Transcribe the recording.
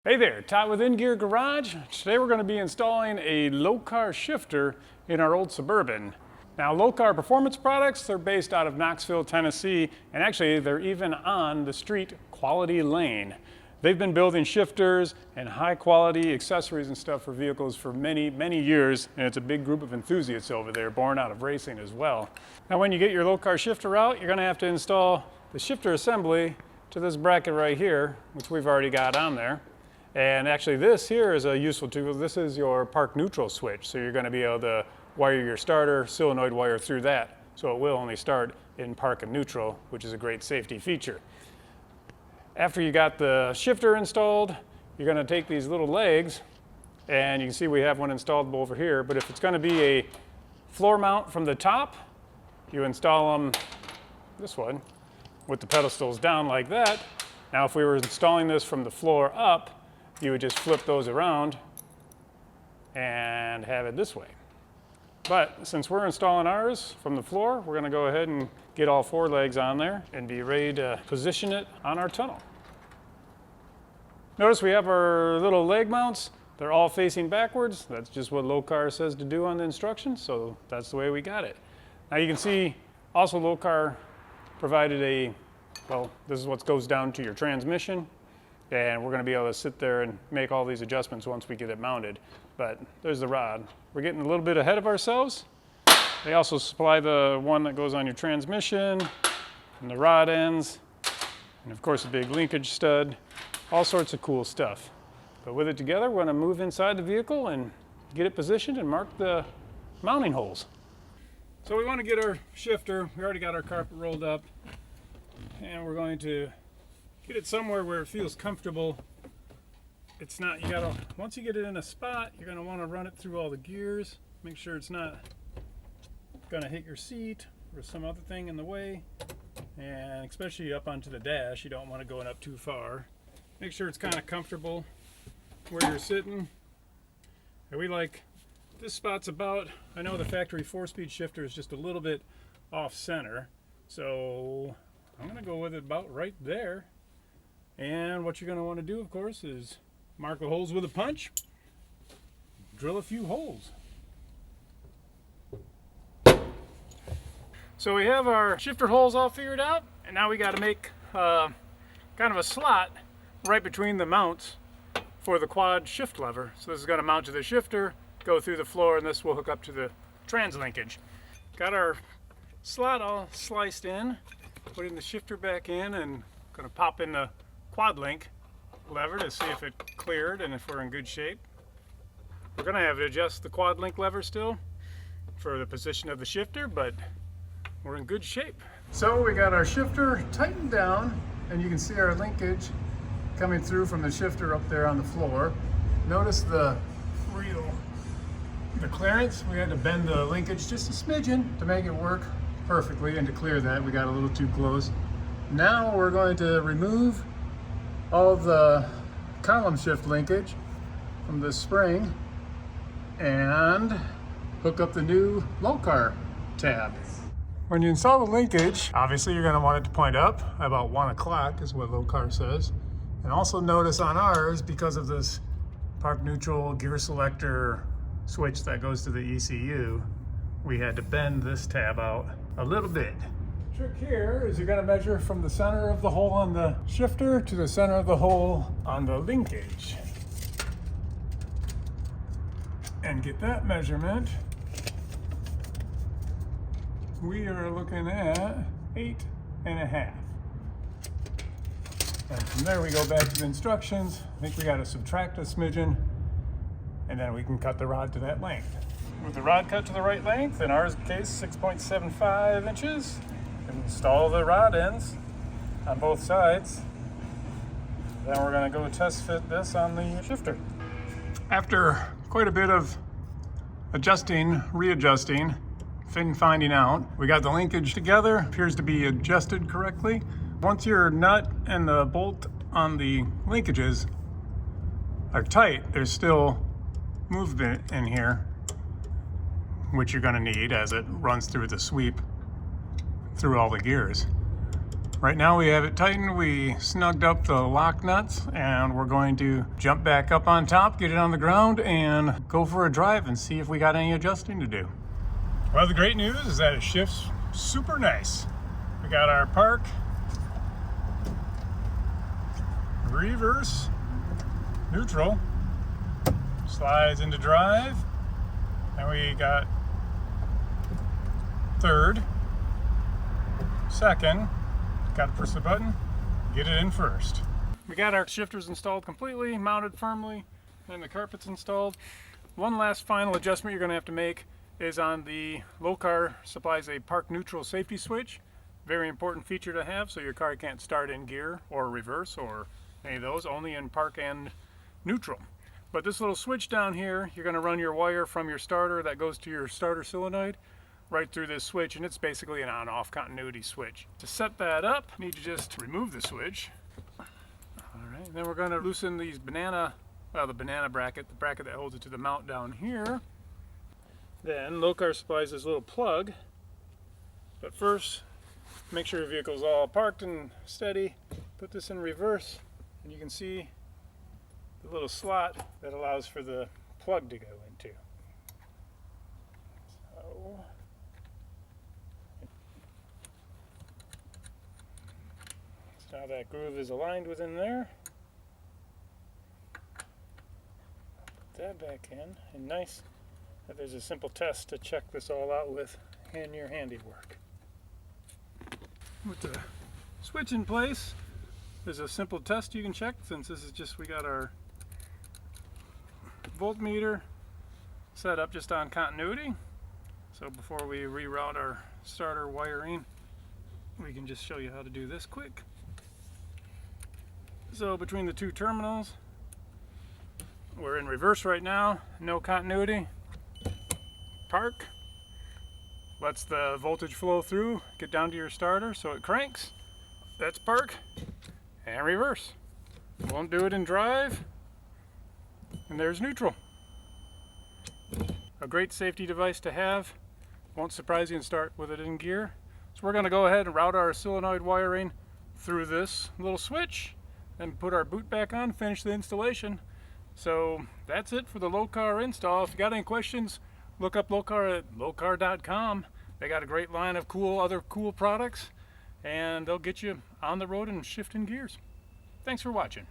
Hey there, Todd with In Gear Garage. Today we're going to be installing a Lokar shifter in our old Suburban. Now Lokar performance products, they're based out of Knoxville, Tennessee, and actually they're even on the street Quality Lane. They've been building shifters and high quality accessories and stuff for vehicles for many, many years, and it's a big group of enthusiasts over there, born out of racing as well. Now when you get your Lokar shifter out, you're going to have to install the shifter assembly to this bracket right here, which we've already got on there. And actually this here is a useful tool. This is your park neutral switch. So you're going to be able to wire your starter solenoid wire through that. So it will only start in park and neutral, which is a great safety feature. After you got the shifter installed, you're going to take these little legs, and you can see we have one installed over here. But if it's going to be a floor mount from the top, you install them this one with the pedestals down like that. Now if we were installing this from the floor up, you would just flip those around and have it this way. But since we're installing ours from the floor, we're going to go ahead and get all four legs on there and be ready to position it on our tunnel. Notice we have our little leg mounts. They're all facing backwards. That's just what Lokar says to do on the instructions, so that's the way we got it. Now you can see also Lokar provided this is what goes down to your transmission. And we're going to be able to sit there and make all these adjustments once we get it mounted. But there's the rod. We're getting a little bit ahead of ourselves. They also supply the one that goes on your transmission and the rod ends. And of course a big linkage stud. All sorts of cool stuff. But with it together, we're going to move inside the vehicle and get it positioned and mark the mounting holes. So we want to get our shifter. We already got our carpet rolled up. And we're going to get it somewhere where it feels comfortable. It's not, once you get it in a spot, you're gonna wanna run it through all the gears. Make sure it's not gonna hit your seat or some other thing in the way. And especially up onto the dash, you don't wanna go up too far. Make sure it's kinda comfortable where you're sitting. And this spot's about, I know the factory 4-speed shifter is just a little bit off center. So I'm gonna go with it about right there. And what you're going to want to do, of course, is mark the holes with a punch, drill a few holes. So we have our shifter holes all figured out, and now we got to make kind of a slot right between the mounts for the quad shift lever. So this is going to mount to the shifter, go through the floor, and this will hook up to the trans linkage. Got our slot all sliced in, putting the shifter back in, and going to pop in the quad link lever to see if it cleared and if we're in good shape. We're going to have to adjust the quad link lever still for the position of the shifter, but we're in good shape. So we got our shifter tightened down, and you can see our linkage coming through from the shifter up there on the floor. Notice the clearance. We had to bend the linkage just a smidgen to make it work perfectly, and to clear that we got a little too close. Now we're going to remove all of the column shift linkage from the spring and hook up the new Lokar tab. When you install the linkage, obviously you're going to want it to point up about 1 o'clock is what Lokar says. And also notice on ours, because of this park neutral gear selector switch that goes to the ECU, we had to bend this tab out a little bit. Trick here is you're going to measure from the center of the hole on the shifter to the center of the hole on the linkage and get that measurement. We are looking at 8.5. And from there we go back to the instructions. I think we got to subtract a smidgen, and then we can cut the rod to that length. With the rod cut to the right length, in our case 6.75 inches, install the rod ends on both sides. Then we're going to go test fit this on the shifter. After quite a bit of adjusting, readjusting, finding out, we got the linkage together, appears to be adjusted correctly. Once your nut and the bolt on the linkages are tight, there's still movement in here, which you're going to need as it runs through the sweep through all the gears. Right now we have it tightened, we snugged up the lock nuts, and we're going to jump back up on top, get it on the ground, and go for a drive and see if we got any adjusting to do. Well, the great news is that it shifts super nice. We got our park, reverse, neutral, slides into drive, and we got third, second, got to press the button, get it in first. We got our shifters installed completely, mounted firmly, and the carpet's installed. One last final adjustment you're going to have to make is on the Lokar supplies a park neutral safety switch. Very important feature to have, so your car can't start in gear or reverse or any of those, only in park and neutral. But this little switch down here, you're going to run your wire from your starter that goes to your starter solenoid right through this switch, and it's basically an on-off continuity switch. To set that up, you need to just remove the switch. Alright, then we're going to loosen these the banana bracket, the bracket that holds it to the mount down here. Then Lokar supplies this little plug, but first make sure your vehicle's all parked and steady. Put this in reverse, and you can see the little slot that allows for the plug to go into. So now that groove is aligned within there. Put that back in, nice. There's a simple test to check this all out with in your handiwork. With the switch in place, there's a simple test you can check, since this is just, we got our voltmeter set up just on continuity. So before we reroute our starter wiring, we can just show you how to do this quick. So between the two terminals, we're in reverse right now, no continuity. Park, lets the voltage flow through, get down to your starter so it cranks. That's park, and reverse. Won't do it in drive, and there's neutral. A great safety device to have. Won't surprise you and start with it in gear. So we're going to go ahead and route our solenoid wiring through this little switch and put our boot back on, finish the installation. So that's it for the Lokar install. If you got any questions, look up Lokar at lokar.com. They got a great line of other cool products, and they'll get you on the road and shifting gears. Thanks for watching.